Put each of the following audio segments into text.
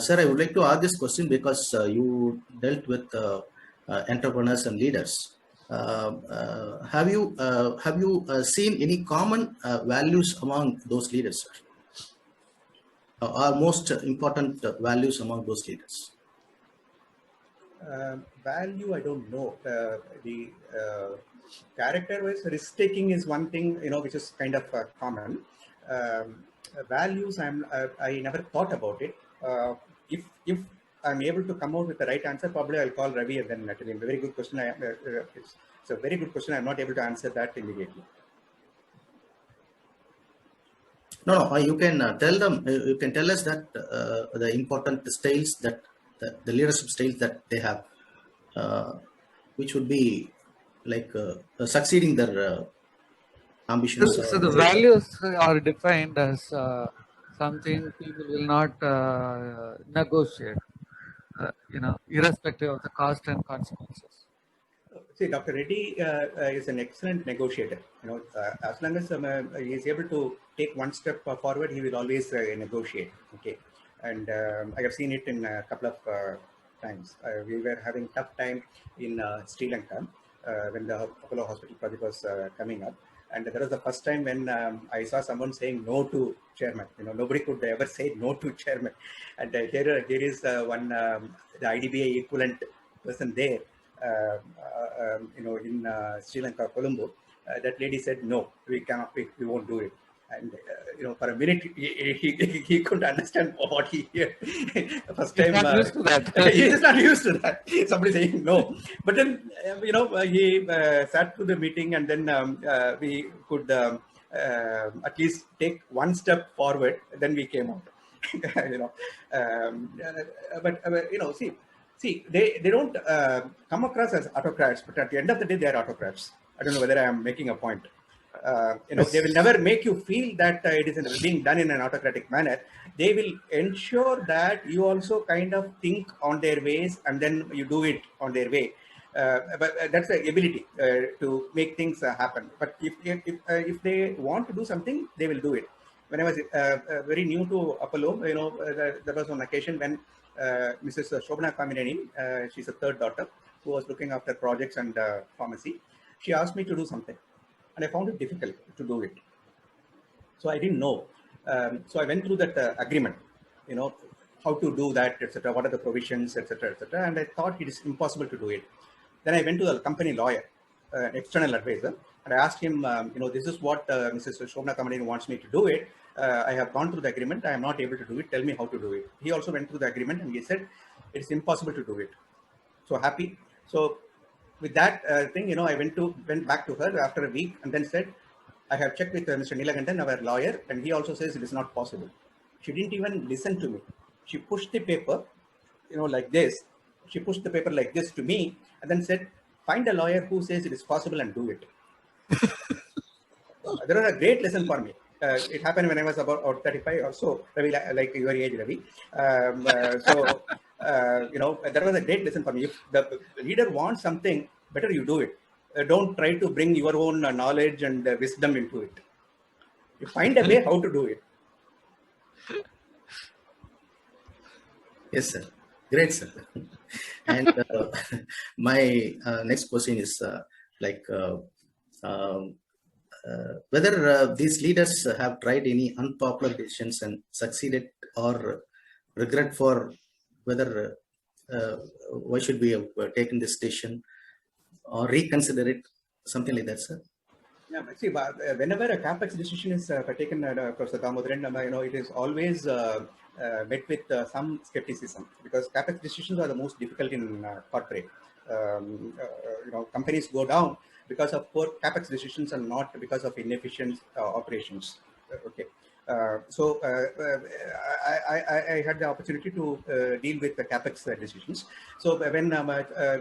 Sir, I would like to ask this question because you dealt with entrepreneurs and leaders. Have you seen any common values among those leaders, sir? Or most important values among those leaders? Value, I don't know. The character-wise, risk-taking is one thing, which is kind of common. Values, I never thought about it. If I'm able to come out with the right answer, probably I'll call Ravi and then tell him. Very good question. It's a very good question. I'm not able to answer that immediately. No. You can tell them. You can tell us that the important styles that the leadership styles that they have, which would be like succeeding their ambitions. So the values are defined as something people will not negotiate, irrespective of the cost and consequences. See, Dr. Reddy is an excellent negotiator. As long as he is able to take one step forward, he will always negotiate. Okay, and I have seen it in a couple of times. We were having tough time in Sri Lanka when the Apollo Hospital project was coming up, and that was the first time when I saw someone saying no to chairman. Nobody could ever say no to chairman, and here is one the IDBI equivalent person there. In Sri Lanka, Colombo, that lady said, no, we cannot, we won't do it. And, for a minute, he couldn't understand what he heard. First time, he's not used to that. He is not used to that. Somebody saying no. But then, he sat through the meeting and then we could at least take one step forward. Then we came out. See, they don't come across as autocrats, but at the end of the day, they are autocrats. I don't know whether I am making a point. They will never make you feel that it is being done in an autocratic manner. They will ensure that you also kind of think on their ways and then you do it on their way. But that's the ability to make things happen. But if they want to do something, they will do it. When I was very new to Apollo, there was one occasion when Mrs. Shobana Kamineni, she's a third daughter who was looking after projects and pharmacy. She asked me to do something, and I found it difficult to do it. So I didn't know. So I went through that agreement, how to do that, etc. What are the provisions, etc., etc. And I thought it is impossible to do it. Then I went to a company lawyer, an external advisor, and I asked him, this is what Mrs. Shobana Kamineni wants me to do it. I have gone through the agreement. I am not able to do it. Tell me how to do it. He also went through the agreement and he said, it's impossible to do it. So happy. So with that thing, I went back to her after a week and then said, I have checked with Mr. Neelakandan, our lawyer, and he also says it is not possible. She didn't even listen to me. She pushed the paper, like this. She pushed the paper like this to me and then said, find a lawyer who says it is possible and do it. That was a great lesson for me. It happened when I was about 35 or so, Ravi, like your age, Ravi. That was a great lesson for me. If the leader wants something, better you do it. Don't try to bring your own knowledge and wisdom into it. You find a way how to do it. Yes, sir. Great, sir. And my next question is whether these leaders have tried any unpopular decisions and succeeded, or regret for whether why should we have taken this decision or reconsider it, something like that, sir. Yeah, see, whenever a capex decision is taken, Professor Damodaran, it is always met with some skepticism, because capex decisions are the most difficult in corporate. Companies go down because of poor capex decisions and not because of inefficient operations. Okay. I had the opportunity to deal with the capex decisions. So when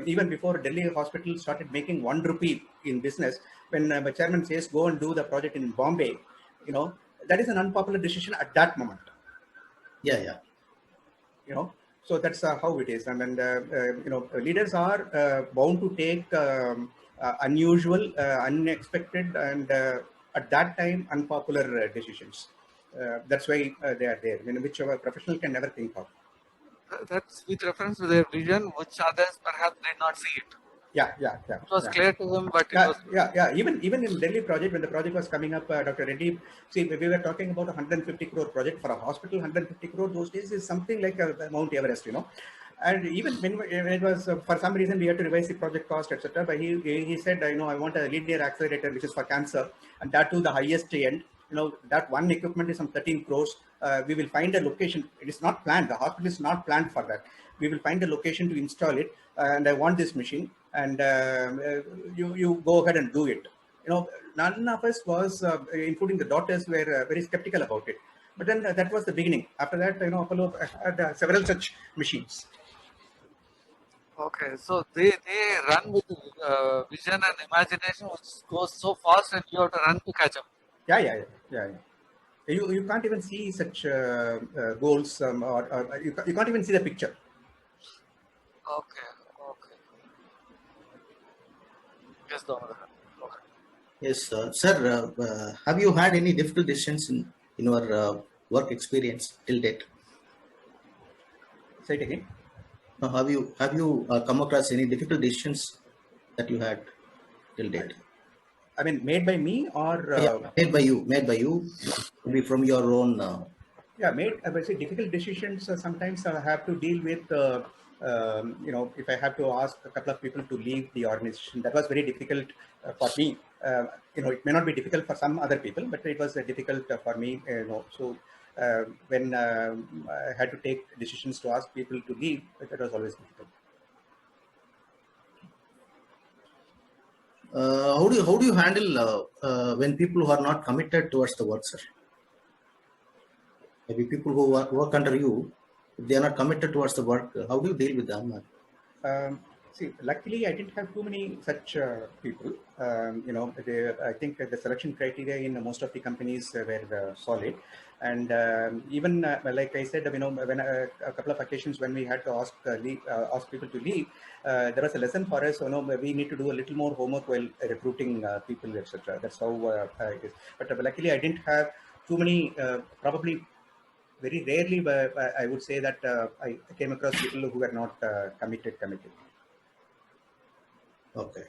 even before Delhi hospital started making 1 rupee in business, when my chairman says go and do the project in Bombay, that is an unpopular decision at that moment. Yeah. So that's how it is. And leaders are bound to take unusual, unexpected, and at that time unpopular decisions. That's why they are there, which our professional can never think of. That's with reference to their vision, which others perhaps did not see it. Yeah. It was Yeah. clear to them, but it was Yeah. Even in Delhi project, when the project was coming up, Dr. Reddy, see, we were talking about a 150 crore project for a hospital. 150 crore those days is something like Mount Everest, And even when it was for some reason we had to revise the project cost, etc. But he said, I want a linear accelerator which is for cancer, and that to the highest end. That one equipment is some 13 crores. We will find a location. It is not planned. The hospital is not planned for that. We will find a location to install it, and I want this machine, and you go ahead and do it. None of us was, including the daughters, were very skeptical about it. But then that was the beginning. After that, Apollo had several such machines. okay. So they run with vision and imagination, which goes so fast, and you have to run to catch up. Yeah. You can't even see such goals, or you can't even see the picture. Okay. Yes, Dhammadhar. Okay. Yes, sir. Have you had any difficult decisions in your work experience till date? Say it again. Have you come across any difficult decisions that you had till date? I mean, made by me or Yeah, made by you, maybe from your own. made. I would say difficult decisions. Sometimes I have to deal with. If I have to ask a couple of people to leave the organization, that was very difficult for me. It may not be difficult for some other people, but it was difficult for me. So when I had to take decisions to ask people to leave, that was always difficult. How do you handle when people who are not committed towards the work, sir? Maybe people who work under you, if they are not committed towards the work, how do you deal with them? See, luckily, I didn't have too many such people. I think the selection criteria in most of the companies were solid, and even like I said, when a couple of occasions when we had to ask people to leave, there was a lesson for us. We need to do a little more homework while recruiting people, etc. That's how it is. But luckily, I didn't have too many. Probably very rarely, but I would say that I came across people who were not committed. Okay.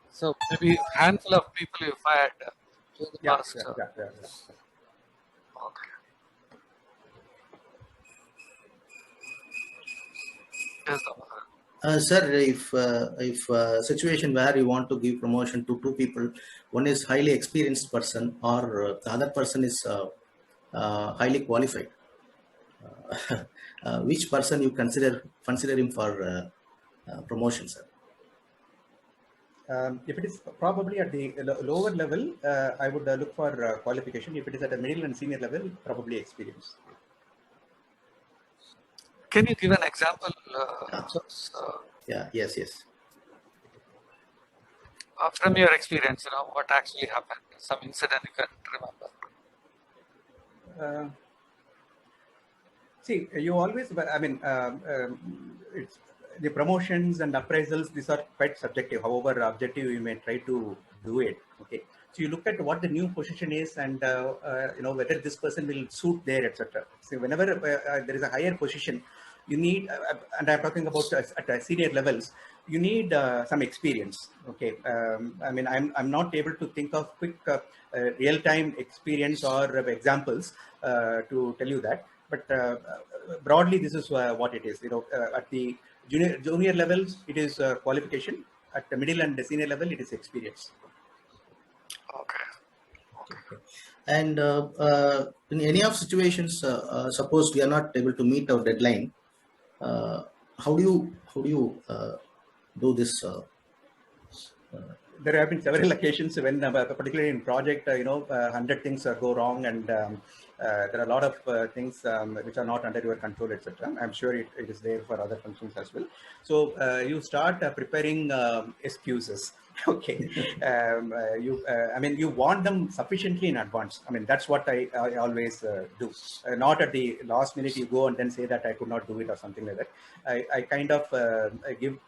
So maybe handful of people you fired in the Yeah. past. Okay. Yes, Dhammadhar. Sir, if situation where you want to give promotion to two people, one is highly experienced person or the other person is highly qualified, which person you consider him for promotion, sir? If it is probably at the lower level, I would look for qualification. If it is at a middle and senior level, probably experience. Can you give an example, Yeah. Yes. from your experience? What actually happened? Some incident you can remember. See, you always, it's the promotions and appraisals, these are quite subjective. However, objective you may try to do it. Okay. So you look at what the new position is and, whether this person will suit there, etc. So whenever there is a higher position, you need, and I'm talking about at senior levels, you need some experience. Okay. I'm not able to think of quick real-time experience or examples to tell you that. But broadly, this is what it is. At the junior levels, it is qualification. At the middle and the senior level, it is experience. Okay. And in any of situations, suppose we are not able to meet our deadline, how do you do this? There have been several occasions when, particularly in project, 100 things go wrong, and there are a lot of things which are not under your control, etc. I'm sure it is there for other functions as well. So you start preparing excuses. Okay. You want them sufficiently in advance. That's what I always do. Not at the last minute you go and then say that I could not do it or something like that. I kind of give.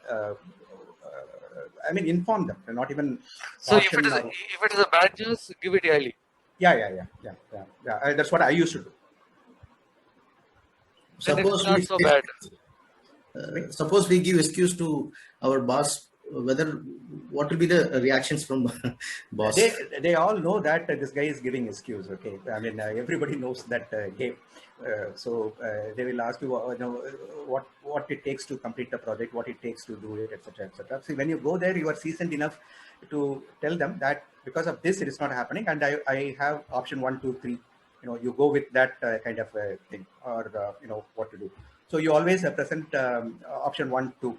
Inform them, not even So if caution. it is a bad news, give it early. Yeah. That's what I used to do. then it is suppose not so bad. suppose we give excuse to our boss, whether what will be the reactions from boss? They all know that this guy is giving excuse. Okay, I mean everybody knows that game. They will ask you, what it takes to complete the project, what it takes to do it, etc., etc. See, when you go there, you are seasoned enough to tell them that because of this, it is not happening, and I have option 1, 2, 3. You go with that kind of thing, or what to do. So you always present option 1, 2.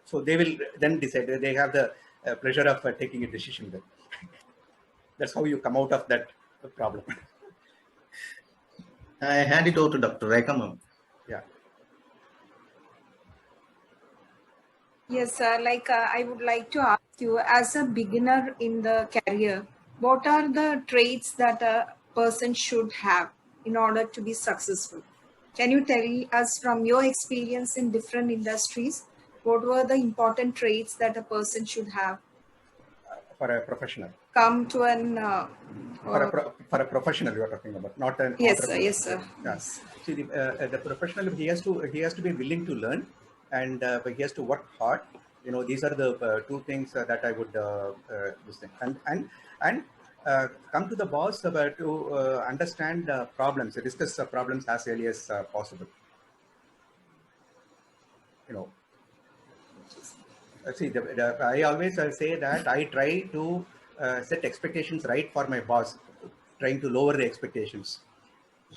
So they will then decide. They have the pleasure of taking a decision then. That's how you come out of that problem. I hand it over to Dr. Rekha ma'am. Yeah. Yes, sir. I would like to ask you, as a beginner in the career, what are the traits that a person should have in order to be successful? Can you tell us from your experience in different industries, what were the important traits that a person should have For a professional. come to an? For a professional, you are talking about, not an Yes, sir. entrepreneur. Yes, sir. Yeah. Yes. See, the professional, he has to be willing to learn, and he has to work hard. These are the two things that I would this thing, and come to the boss to understand problems, discuss problems as early as possible. See, I always say that I try to set expectations right for my boss, trying to lower the expectations.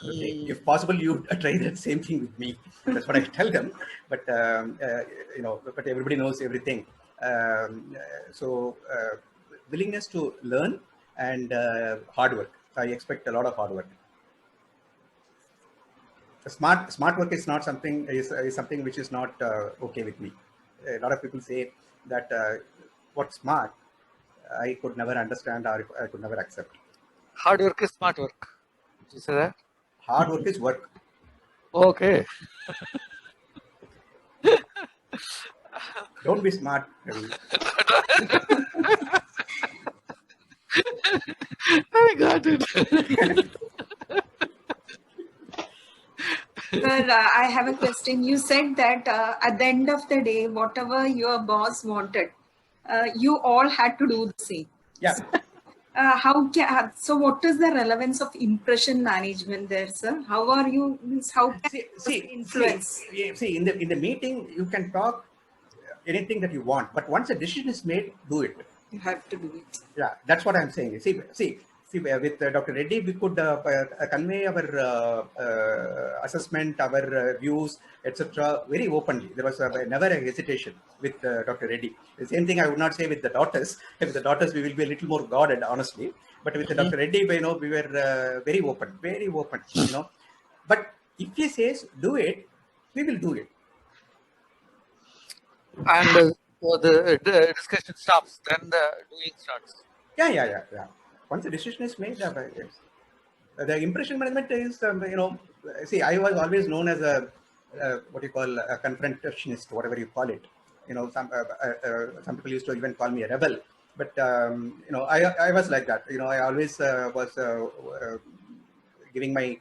Okay, if possible, you try that same thing with me. That's what I tell them. But but everybody knows everything. Willingness to learn and hard work. I expect a lot of hard work. Smart work is not something is something which is not okay with me. A lot of people say that what's smart, I could never understand or I could never accept. Hard work is smart work. Did you say that? Hard work is work. Okay. Don't be smart, Ravi. I got it. Sir, I have a question. You said that at the end of the day, whatever your boss wanted, you all had to do the same. Yeah. So what is the relevance of impression management there, sir? How are you? How can influence? See, in the meeting, you can talk anything that you want, but once a decision is made, do it. You have to do it. Yeah, that's what I'm saying. See, with Dr. Reddy, we could convey our assessment, our views, etc. very openly. There was never a hesitation with Dr. Reddy. The same thing I would not say with the daughters. With the daughters, we will be a little more guarded, honestly. But with Dr. Reddy, we were very open, very open. But if he says do it, we will do it. And so the discussion stops, then the doing starts. Yeah. Once the decision is made, yes. The impression management is, see, I was always known as a what you call a confrontationist, whatever you call it. Some people used to even call me a rebel, but I was like that. I always was giving my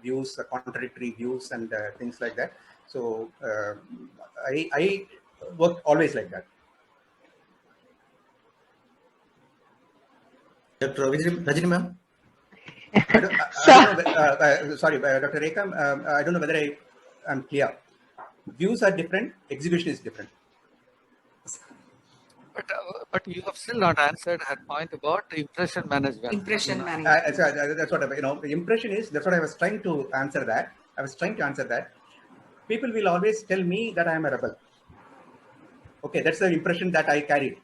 views, contradictory views, and things like that. So I worked always like that. Dr. Rajini ma'am? Sorry, Dr. Rekha, I don't know whether I am clear. Views are different, execution is different. But you have still not answered her point about impression management. Impression management. That's what the impression is. That's what I was trying to answer that. People will always tell me that I am a rebel. Okay, that's the impression that I carried.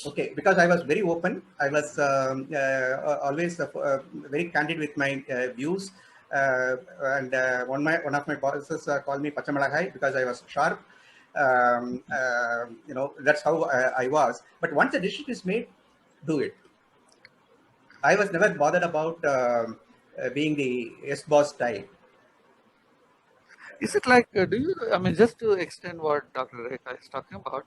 Okay, because I was very open. I was always very candid with my views. And one of my bosses called me Pachamalagai because I was sharp. That's how I was. But once a decision is made, do it. I was never bothered about being the yes boss type. Is it like, just to extend what Dr. Rekha is talking about,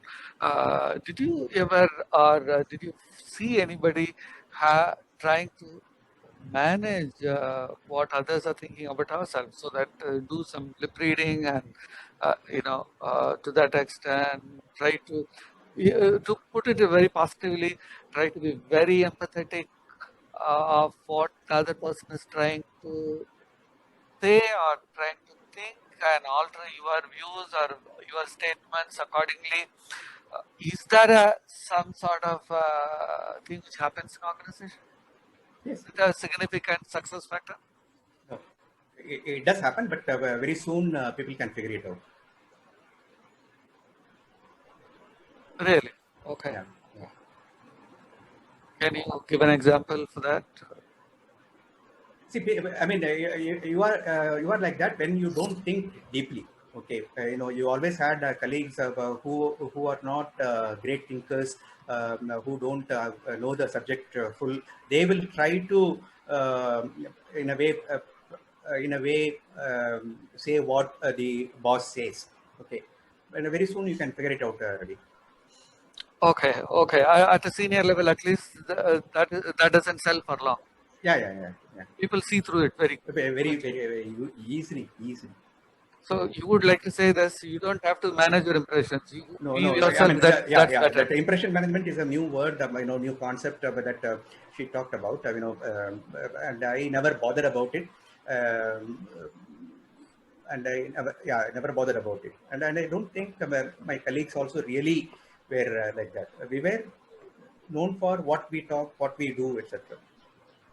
did you ever or did you see anybody trying to manage what others are thinking about ourselves, so that do some lip reading and to that extent try to put it very positively, try to be very empathetic of what the other person is trying to say or trying to think, and alter your views or your statements accordingly. Is there some sort of thing which happens in organization? Yes. Is it a significant success factor? No. It does happen, but very soon people can figure it out. Really? Okay. Yeah. Yeah. Can you give an example for that? See, I mean, you are like that when you don't think deeply. Okay, you always had colleagues who are not great thinkers, who don't know the subject full. They will try to, in a way, say what the boss says. Okay, and very soon you can figure it out, Ravi. Okay, okay. At a senior level, at least that doesn't sell for long. Yeah, yeah, yeah, yeah. People see through it very Very easily. So you would like to say this: you don't have to manage your impressions. No, You no. I yourself, mean, that's yeah. better. That impression management is a new word, new concept that she talked about. And I never bothered about it. And I never bothered about it. And I don't think my colleagues also really were like that. We were known for what we talk, what we do, etc.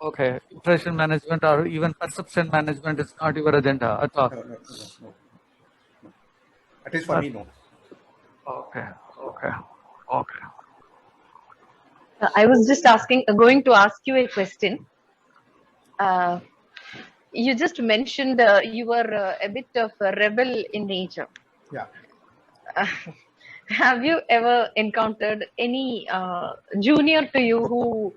Okay, impression management or even perception management is not your agenda at all. No. At least for But me, no. okay, okay, okay. I was just going to ask you a question. You just mentioned you were a bit of a rebel in nature. Yeah. Have you ever encountered any junior to you who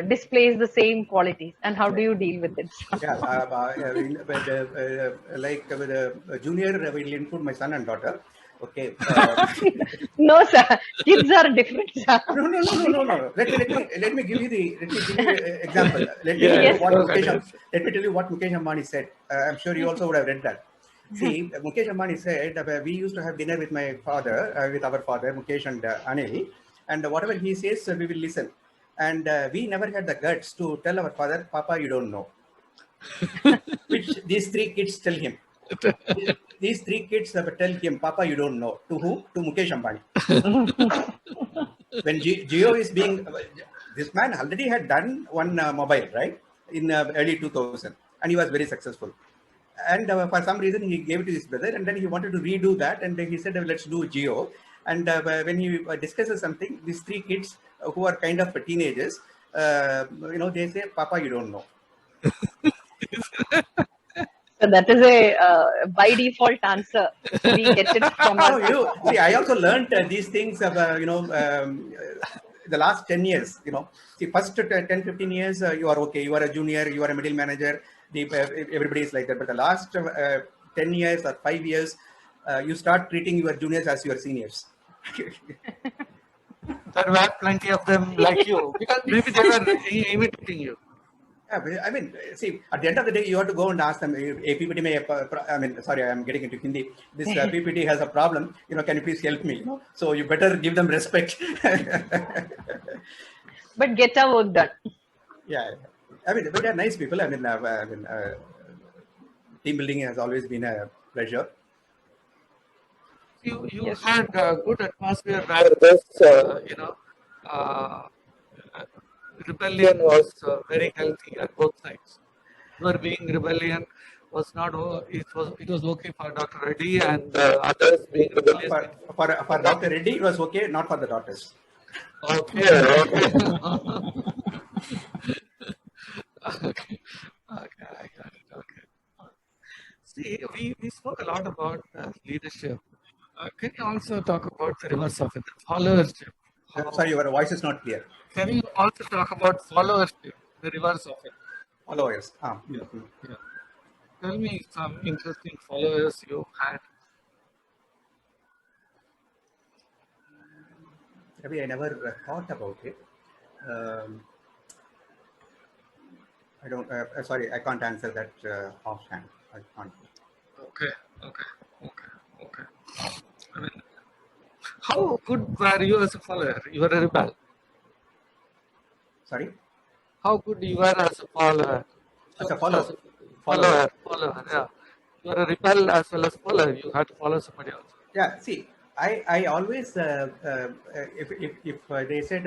displays the same qualities, and how do you deal with it? Yeah, like with a junior, will include my son and daughter. Okay. No, sir. Kids are different, sir. No. Let me give you an example. Let me tell Yeah, you Yes. what go ahead. Let me tell you what Mukesh Ambani said. I'm sure you also would have read that. See, Mukesh Ambani said we used to have dinner with my father, with our father Mukesh and Anil, and whatever he says, we will listen. And we never had the guts to tell our father, "Papa, you don't know." Which these three kids tell him. These three kids tell him, "Papa, you don't know." To who? To Mukesh Ambani. When Geo is being, this man already had done one mobile, right, in early 2000, and he was very successful. And for some reason, he gave it to his brother, and then he wanted to redo that, and then he said, "Let's do Geo." And when he discusses something, these three kids who are kind of teenagers, they say, "Papa, you don't know." So that is a by default answer. We get it from No, our see, I also learned these things the last 10 years, see, first 10, 15 years, you are okay. You are a junior, you are a middle manager. Everybody is like that. But the last 10 years or 5 years, you start treating your juniors as your seniors. There were plenty of them like you, because maybe they were imitating you. Yeah, but I mean, see, at the end of the day, you have to go and ask them, PPT I mean, sorry, I'm getting into Hindi. This PPT has a problem. Can you please help me? So you better give them respect. but get our work done. Yeah, I mean, but they're nice people. Team building has always been a pleasure. You Yes. had a good atmosphere where this, rebellion was very healthy at both sides. Your being rebellion was not, it was okay for Dr. Reddy, and others being rebellious. For Dr. Reddy, it was okay, not for the daughters. Okay, okay. Okay, okay, I got it. Okay. See, we spoke a lot about leadership. Can you also talk about the reverse of it, followership? Sorry, your voice is not clear. Can you also talk about followership, the reverse of it? Followers. Yeah. Tell me some interesting followers you had. Maybe I never thought about it. I don't. Sorry, I can't answer that offhand. I can't. Okay, okay, okay, okay. I mean, how good were you as a follower? You were a rebel. Sorry, How good you were as a follower? as a As follower. a Follower. follower, yeah. You are a rebel as well as follower. You had to follow somebody else. Yeah. See, I always if they said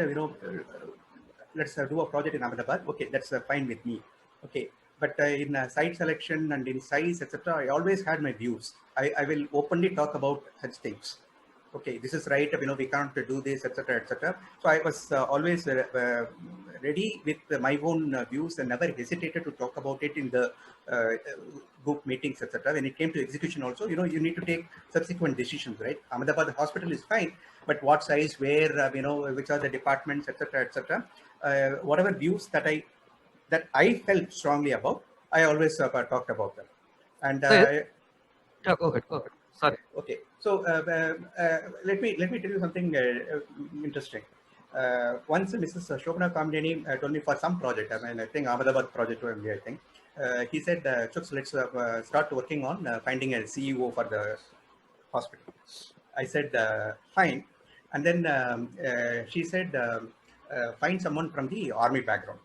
let's do a project in Ahmedabad. Okay, that's fine with me. Okay, but in site selection and in size, etc., I always had my views. I will openly talk about such things. Okay, this is right. We can't do this, etc., etc. So I was always ready with my own views and never hesitated to talk about it in the group meetings, etc. When it came to execution, also, you need to take subsequent decisions, right? Ahmedabad hospital is fine, but what size, where, which are the departments, etc., etc. Whatever views that I felt strongly about, I always talked about them. And So, yeah, go ahead, go ahead. Sorry. okay, so let me tell you something interesting. Once Mrs. Shobana Kamdeni told me for some project, I think Ahmedabad project only, I think. He said, Chuks, let's start working on finding a CEO for the hospital. I said, fine. And then she said, find someone from the army background.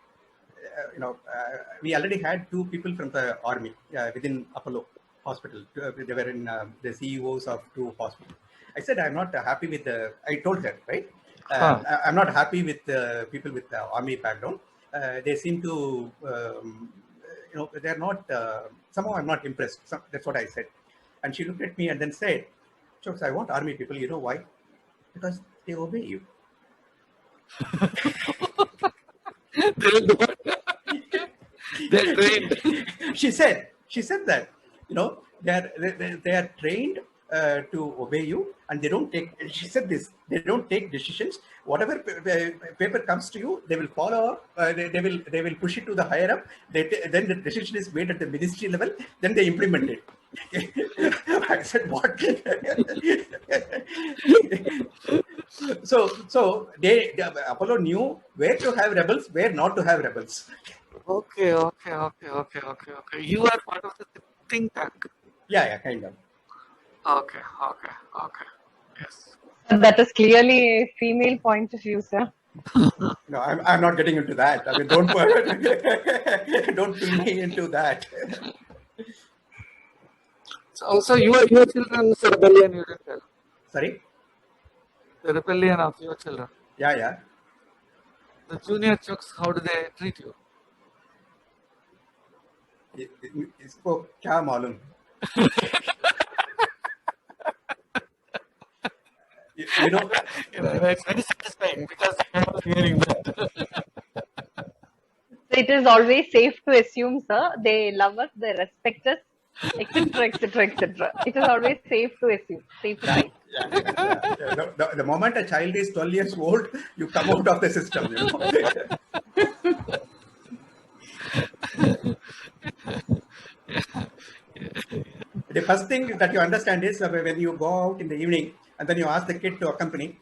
We already had two people from the army within Apollo hospital. They were in the CEOs of two hospitals. I said, I'm not happy with I told her, right? I'm not happy with the people with the army background. They seem to, they're not, somehow I'm not impressed. That's what I said. And she looked at me and then said, Chokes, I want army people. You know why? Because they obey you. They're trained. she said that they are trained to obey you, and they don't take. She said this. They don't take decisions. Whatever paper comes to you, they will follow up. They will push it to the higher up. Then the decision is made at the ministry level. Then they implement it. I said, what? so Apollo knew where to have rebels, where not to have rebels. Okay. You are part of the think tank. Yeah, kind of. Okay. Yes. That is clearly a female point of view, sir. No, I'm not getting into that. I mean, don't don't pull me into that. So also your children's rebellion you didn't tell. Sorry? The rebellion of your children. Yeah. The junior chucks, how do they treat you? इसको क्या मालूम? You know, it's very satisfying because I was hearing that. It is always safe to assume, sir, they love us, they respect us, etc., etc., etc. It is always safe to assume, safe to say. Yeah. The moment a child is 12 years old, you come out of the system. The first thing that you understand is when you go out in the evening and then you ask the kid to accompany,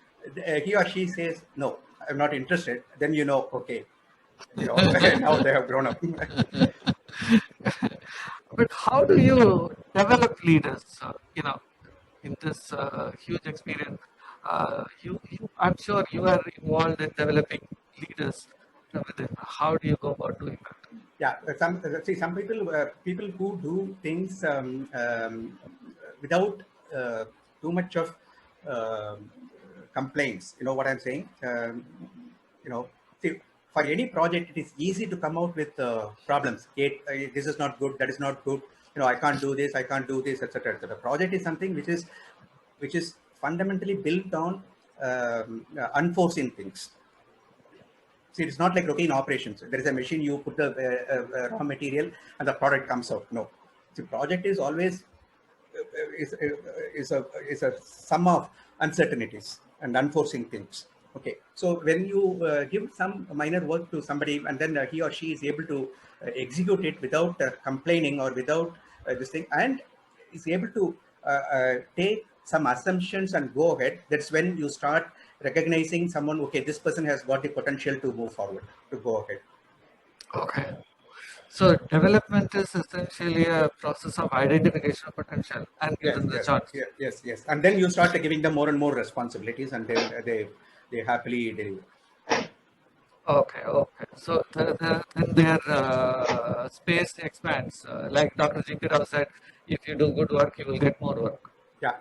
he or she says, no, I'm not interested. Then you know, okay, now they have grown up. But how do you develop leaders? In this huge experience, I'm sure you are involved in developing leaders from within. How do you go about doing that? Yeah, some people who do things without too much of complaints. You know what I'm saying? See, for any project, it is easy to come out with problems. This is not good. That is not good. I can't do this. I can't do this, etc., etc. Project is something which is fundamentally built on unforeseen things. See, it's not like routine operations. There is a machine, you put the raw material and the product comes out. No, the project is always is a sum of uncertainties and unforeseen things. Okay, so when you give some minor work to somebody and then he or she is able to execute it without complaining or without this thing, and is able to take some assumptions and go ahead, that's when you start recognizing someone, okay, this person has got the potential to move forward, to go ahead. Okay. So development is essentially a process of identification of potential and give Yes, them the yes, chance. yes. And then you start giving them more and more responsibilities, and then they happily deliver. Okay, okay. So then their space expands. Like Dr. G.P. Rao said, if you do good work, you will get more work. Yeah.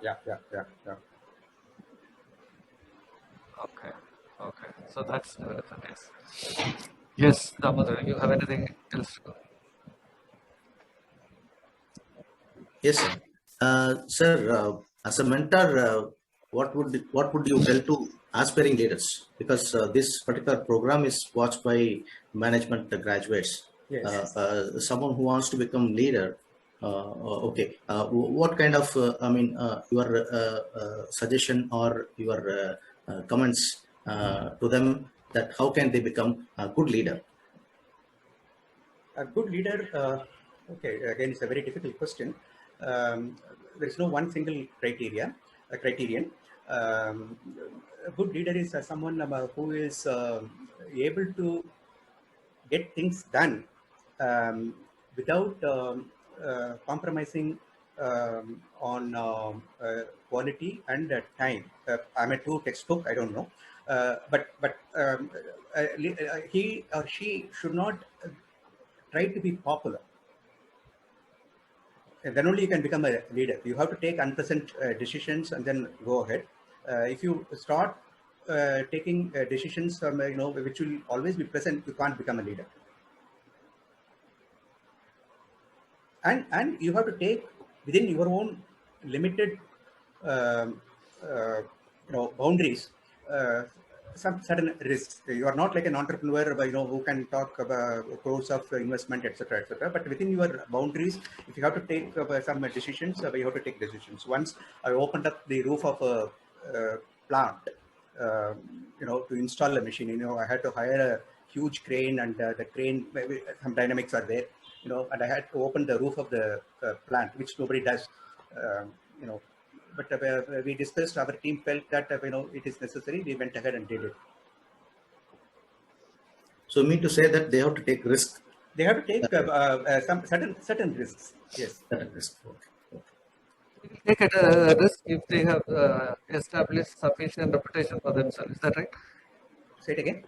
Okay, okay. So that's the case. Yes, Damodar, you have anything else to go? Yes, sir. Sir, as a mentor, what would you tell to aspiring leaders? Because this particular program is watched by management graduates. Yes. Someone who wants to become leader. Okay, what kind of your suggestion or your comments to them, that how can they become a good leader? A good leader, okay, again, it's a very difficult question. There is no one single criterion. Um, a good leader is someone who is able to get things done without compromising on quality and time. I'm a true textbook. I don't know, but he or she should not try to be popular. And then only you can become a leader. You have to take unpleasant decisions and then go ahead. If you start taking decisions, which will always be present, you can't become a leader. And you have to take within your own limited um, uh, boundaries some certain risks. You are not like an entrepreneur who can talk about crores of investment, etc. But within your boundaries, if you have to take some decisions, you have to take decisions. Once I opened up the roof of a plant, uh, to install a machine, I had to hire a huge crane, and the crane, some dynamics are there, and I had to open the roof of the plant, which nobody does, you know. But we discussed. Our team felt that it is necessary. We went ahead and did it. So you mean to say that they have to take risk? They have to take some certain risks. Yes. Certain risk. Okay. Take it a risk if they have established sufficient reputation for themselves. Is that right? Say it again.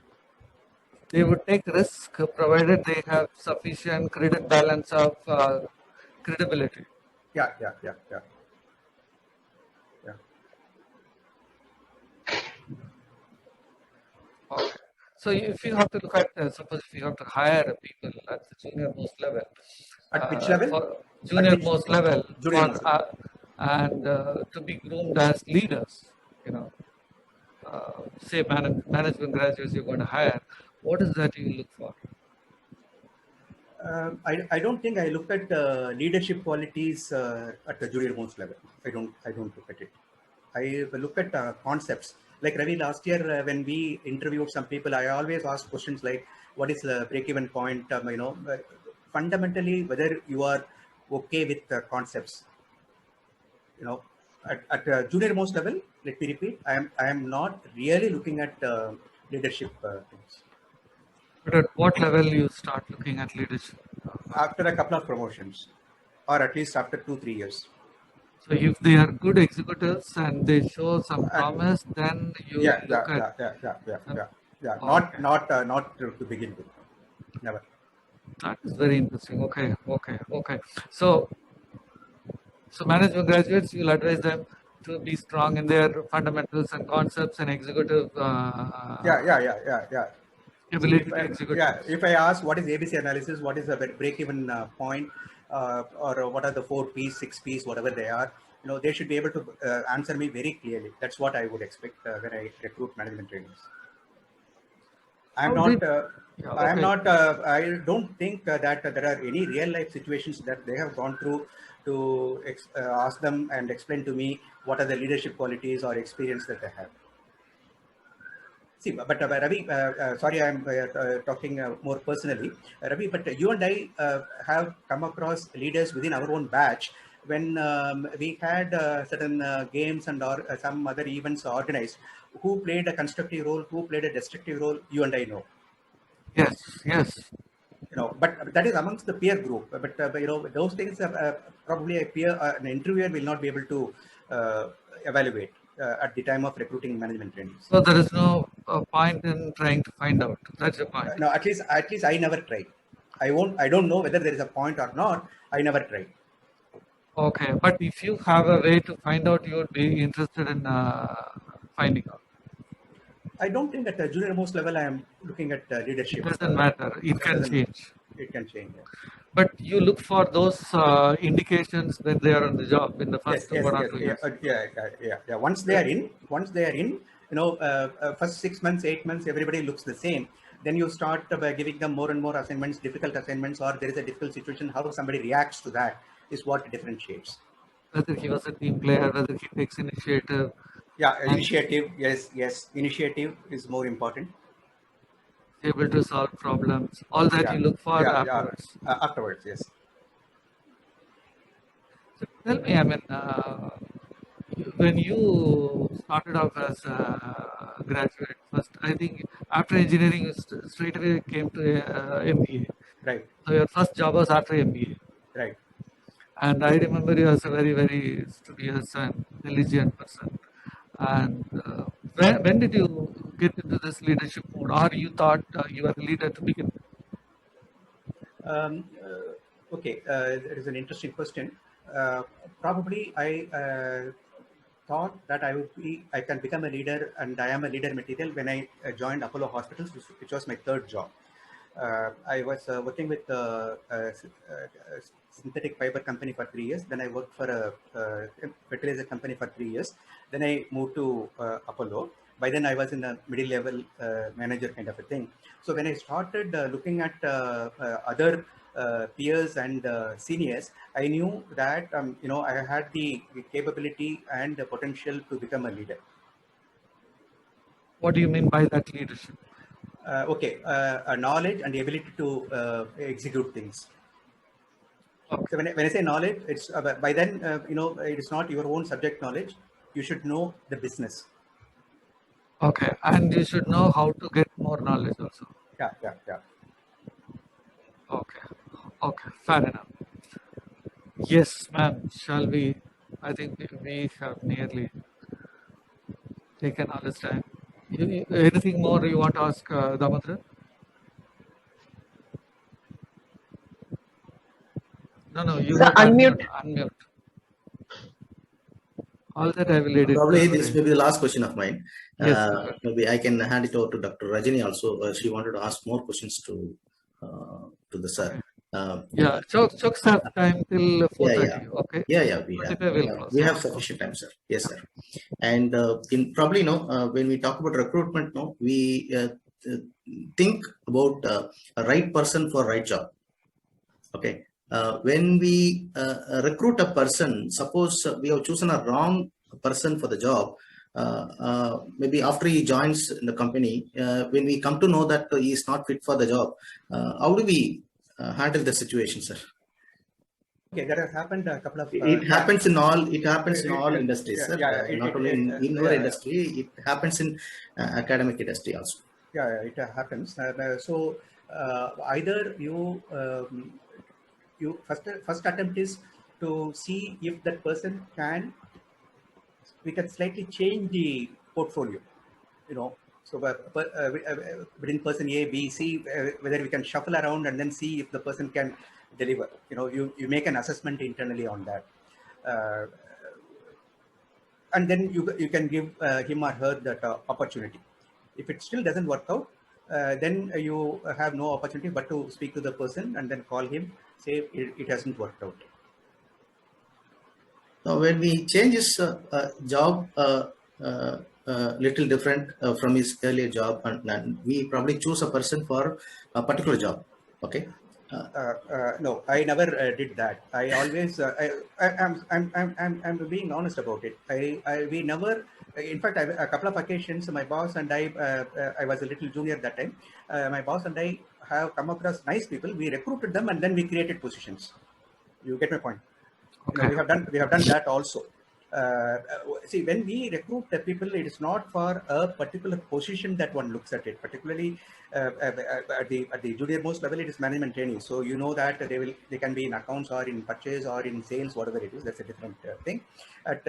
They would take risk provided they have sufficient credit balance of credibility. Yeah. Okay. So if you have to look at, suppose if you have to hire people at the junior most level, At which level? for At junior which most level, junior for most level? and to be groomed as leaders, say management graduates you're going to hire, what is that you look for? I don't think I look at leadership qualities at the junior most level. I don't look at it. I look at concepts. Like Ravi, last year when we interviewed some people, I always ask questions like, "What is the break-even point?" Fundamentally, whether you are okay with the concepts. You know, at junior most level, let me repeat, I am not really looking at leadership things. But at what level you start looking at leadership? After a couple of promotions, or at least after 2-3 years. So if they are good executives and they show some And promise, then you yeah, look at. Not Okay, not to begin with. Never. that is very interesting. Okay. So management graduates, you'll advise them to be strong in their fundamentals and concepts and executive Yeah. See, ability to execute things. if I ask what is ABC analysis, what is the break-even point, or what are the 4 P's, 6 P's, whatever they are, they should be able to answer me very clearly. That's what I would expect when I recruit management trainers. I'm How not. did? Yeah, I'm okay. not. I don't think that there are any real life situations that they have gone through to ask them and explain to me what are the leadership qualities or experience that they have. See, but Ravi, sorry, I'm talking more personally, Ravi. But you and I have come across leaders within our own batch when we had certain games and or some other events organized. Who played a constructive role? Who played a destructive role? You and I know. Yes. But that is amongst the peer group. But those things probably a peer, an interviewer will not be able to evaluate at the time of recruiting management trainings. So there is no point in trying to find out. That's the point. No, at least I never tried. I don't know whether there is a point or not. I never tried. Okay, but if you have a way to find out, you would be interested in finding out. I don't think at the junior most level I am looking at leadership. It doesn't matter. It can doesn't- change. It can change. Yeah. But you look for those indications when they are on the job in the first Yes, 1 or yes, 2 yeah, years. yeah. Once they are in, first 6 months, 8 months, everybody looks the same. Then you start by giving them more and more assignments, difficult assignments, or there is a difficult situation. How somebody reacts to that is what differentiates. Whether he was a team player, whether he takes initiative. Yeah, And initiative. Yes, initiative is more important. able to solve problems. All that Yeah, you look for yeah. afterwards. Afterwards, yes. So tell me, I mean, when you started off as a graduate first, I think after engineering, you straight away came to MBA. Right, So your first job was after MBA. right. And I remember you as a very, very studious and diligent person. And when did you get into this leadership mode, or you thought you were a leader to begin with? Okay, it is an interesting question. Probably I thought that I can become a leader, and I am a leader material when I joined Apollo Hospitals, which was my third job. I was working with a synthetic fiber company for 3 years. Then I worked for a fertilizer company for 3 years. Then I moved to Apollo. By then I was in a middle level manager kind of a thing. So when I started looking at other peers and seniors, I knew that I had the capability and the potential to become a leader. What do you mean by that leadership? A knowledge and the ability to execute things. Okay. So when I say knowledge, it's by then it is not your own subject knowledge. You should know the business. Okay, and you should know how to get more knowledge also. Yeah. Okay, fair enough. Yes, ma'am. Shall we? I think we have nearly taken all this time. Anything more you want to ask, Damodaran? No, you The have to unmute. unmute. All that I will edit. Probably this may be the last question of mine. Yes. Maybe I can hand it over to Dr. Rajini also. She wanted to ask more questions to the sir. Okay. Yeah, Chokes have time till 4:30. Okay. Yeah. We have sufficient time, sir. Yes, sir. And in probably when we talk about recruitment, we think about a right person for right job. Okay. When we recruit a person, suppose we have chosen a wrong person for the job. Maybe after he joins in the company, when we come to know that he is not fit for the job, how do we handle the situation, sir? Okay, that has happened a couple of. It happens in all. It happens in all industries, sir. Not only in your industry. It happens in academic industry also. Yeah, it happens. So either you first attempt is to see if that person we can slightly change the portfolio. So between person A, B, C, whether we can shuffle around and then see if the person can deliver. You make an assessment internally on that, and then you can give him or her that opportunity. If it still doesn't work out, then you have no opportunity but to speak to the person and then call him, say it hasn't worked out. Now, when we change his job little different from his earlier job, and we probably choose a person for a particular job. Okay. No, I never did that. I always, I'm being honest about it. We never. In fact, a couple of occasions, my boss and I was a little junior that time. My boss and I have come across nice people. We recruited them and then we created positions. You get my point. Okay. We have done that also. See, when we recruit the people, it is not for a particular position that one looks at it. Particularly at the junior most level, it is management training. So you know that they can be in accounts or in purchase or in sales, whatever it is. That's a different thing. At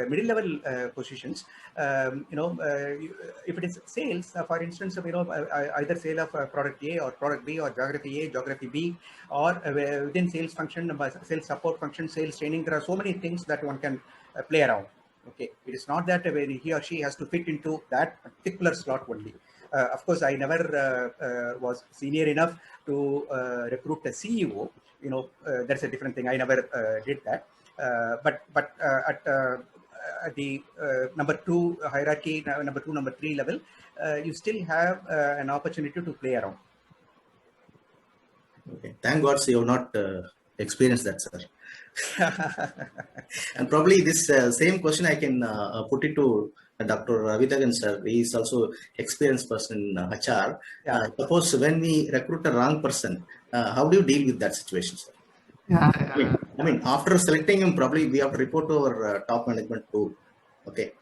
middle level positions, if it is sales, for instance, either sale of product A or product B or geography A, geography B, or within sales function, sales support function, sales training, there are so many things that one can play around. Okay, it is not that he or she has to fit into that particular slot only. Of course, I never was senior enough to recruit a CEO. That's a different thing. I never did that. But at the number two hierarchy, number two, number three level, you still have an opportunity to play around. Okay. Thank God you have not experienced that, sir. And probably this same question I can put it to Dr. Ravithagan, sir. He is also experienced person in HR. Yeah. Suppose when we recruit a wrong person, how do you deal with that situation, sir? Yeah. I mean, after selecting him, probably we have to report to our top management too. Okay.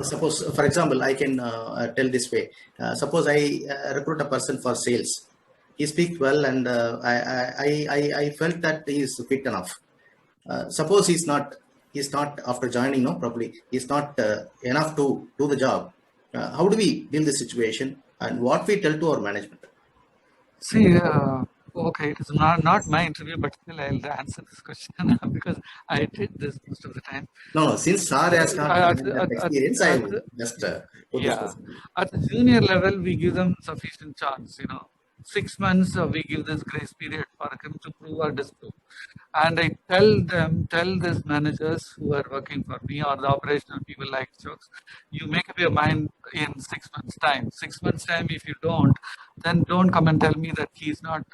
Suppose, for example, I can tell this way. Suppose I recruit a person for sales. He speaks well, and I felt that he is fit enough. Suppose he's not after joining. No, probably he's not enough to do the job. How do we deal the situation, and what we tell to our management? See, okay, it is not my interview, but still I'll answer this question because I did this most of the time. No, since Sar has not that experience, I will just put this question. At the junior level, we give them sufficient chance. 6 months we give this grace period for them to prove or disprove. And I tell these managers who are working for me or the operational people like Chokes, you make up your mind in 6 months' time. 6 months' time, if you don't, then don't come and tell me that he's not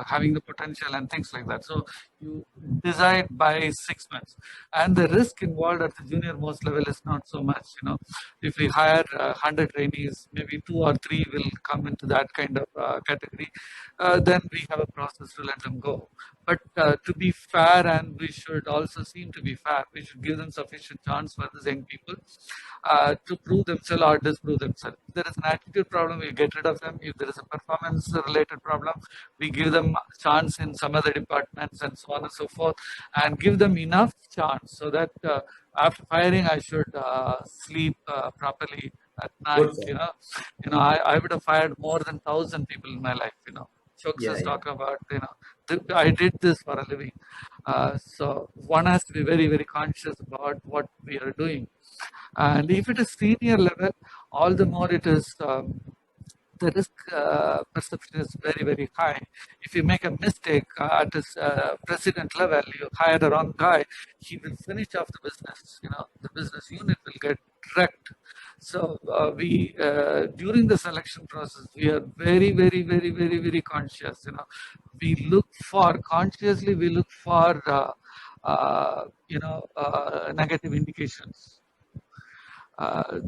having the potential and things like that. So you decide by 6 months. And the risk involved at the junior most level is not so much. If we hire 100 trainees, maybe 2 or 3 will come into that kind of category. Then we have a process to let them go. But to be fair, and we should also seem to be fair, we should give them sufficient chance for these young people to prove themselves or disprove themselves. If there is an attitude problem, we get rid of them. If there is a performance-related problem, we give them a chance in some other departments and so on and so forth, and give them enough chance so that after firing, I should sleep properly at night. I would have fired more than 1,000 people in my life. Chokes is talking about, I did this for a living. So one has to be very, very conscious about what we are doing. And if it is senior level, all the more it is, the risk perception is very, very high. If you make a mistake at this president level, you hire the wrong guy, he will finish off the business. The business unit will get wrecked. So we, during the selection process, we are very, very, very, very, very conscious. We look for negative indications.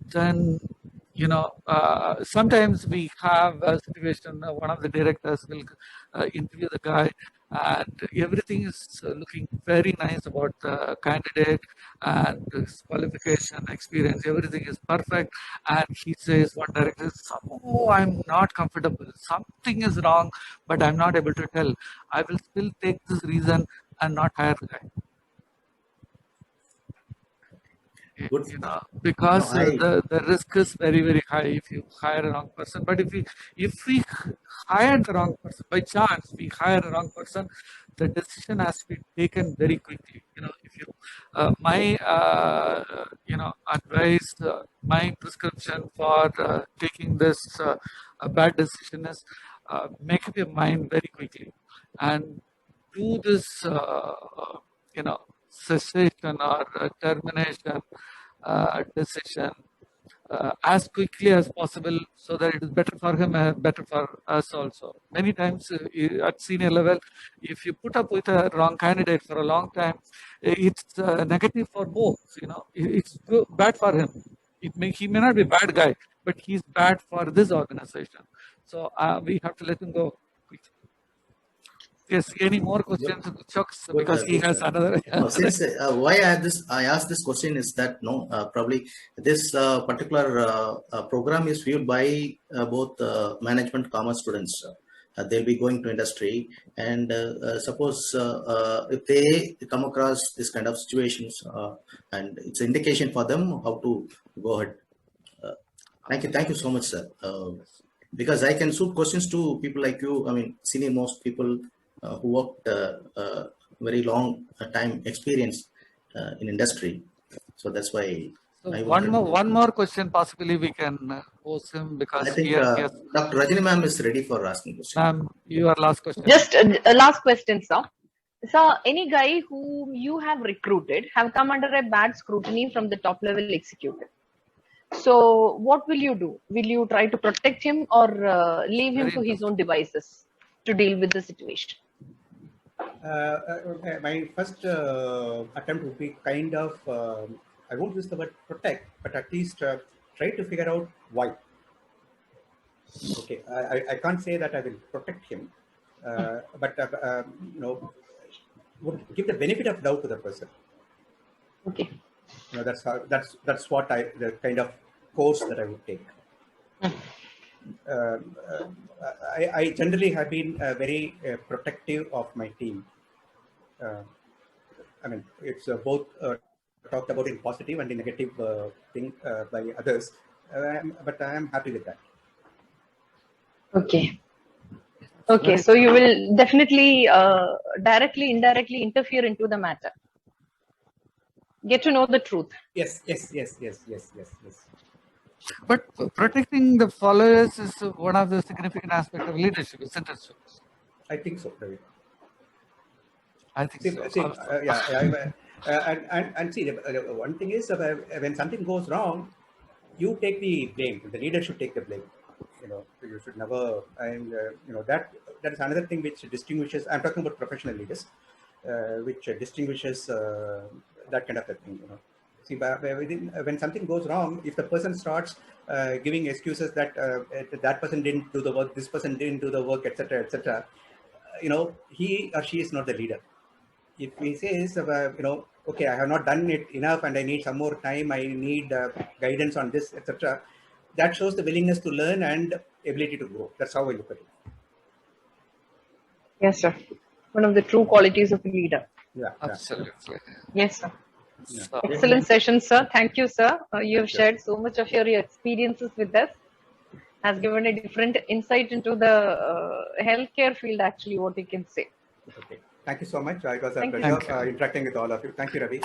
Then, sometimes we have a situation, one of the directors will interview the guy, and everything is looking very nice about the candidate and his qualification, experience, everything is perfect. And he says, one director, I'm not comfortable. Something is wrong, but I'm not able to tell. I will still take this reason and not hire the guy. Good. Because the risk is very, very high if you hire a wrong person. But if we hire the wrong person, by chance we hire a wrong person, the decision has to be taken very quickly. If you my advice, my prescription for taking this a bad decision is make up your mind very quickly and do this cessation or termination decision as quickly as possible, so that it is better for him and better for us also. Many times at senior level, if you put up with a wrong candidate for a long time, it's negative for both. It's bad for him. He may not be a bad guy, but he's bad for this organization. So we have to let him go quickly. Yes, any more questions, Chucks, Good, because he good, has sir. another. No, since why I asked this question is that no, probably this particular program is viewed by both management commerce students. They'll be going to industry, and suppose if they come across this kind of situations, and it's an indication for them how to go ahead. Thank you so much, sir. Because I can shoot questions to people like you. I mean, senior most people who worked very long time experience in industry. So that's why So I wanted to. one more question possibly we can pose him, I because think he has. Dr. Rajini ma'am is ready for asking question. Ma'am, your last question. Just a last question, sir. So, any guy whom you have recruited have come under a bad scrutiny from the top level executive. So, what will you do? Will you try to protect him or leave him Very to his own devices to deal with the situation? My first attempt would be kind of, I won't use the word protect, but at least try to figure out why. Okay, I can't say that I will protect him, but would give the benefit of doubt to the person. Okay. That's what the kind of course that I would take. I generally have been very protective of my team. I mean, it's both talked about in positive and in negative thing by others, but I am happy with that. Okay. Okay, so you will definitely directly, indirectly interfere into the matter. Get to know the truth. Yes. But protecting the followers is one of the significant aspects of leadership, isn't it? I think so, Ravi. I think so. See, and see, the one thing is when something goes wrong, you take the blame. The leader should take the blame. You should never, and that is another thing which distinguishes. I'm talking about professional leaders, which distinguishes that kind of a thing. See, when something goes wrong, if the person starts giving excuses that that person didn't do the work, this person didn't do the work, etc., etc., he or she is not the leader. If he says, okay, I have not done it enough and I need some more time, I need guidance on this, etc., that shows the willingness to learn and ability to grow. That's how I look at it. Yes, sir. One of the true qualities of a leader. Yeah. Absolutely. Yes, sir. Yeah. Excellent session, sir. Thank you, sir. You have shared so much of your experiences with us. Has given a different insight into the healthcare field, actually, what you can say. Okay. Thank you so much. It was a Thank you. pleasure interacting with all of you. Thank you, Ravi.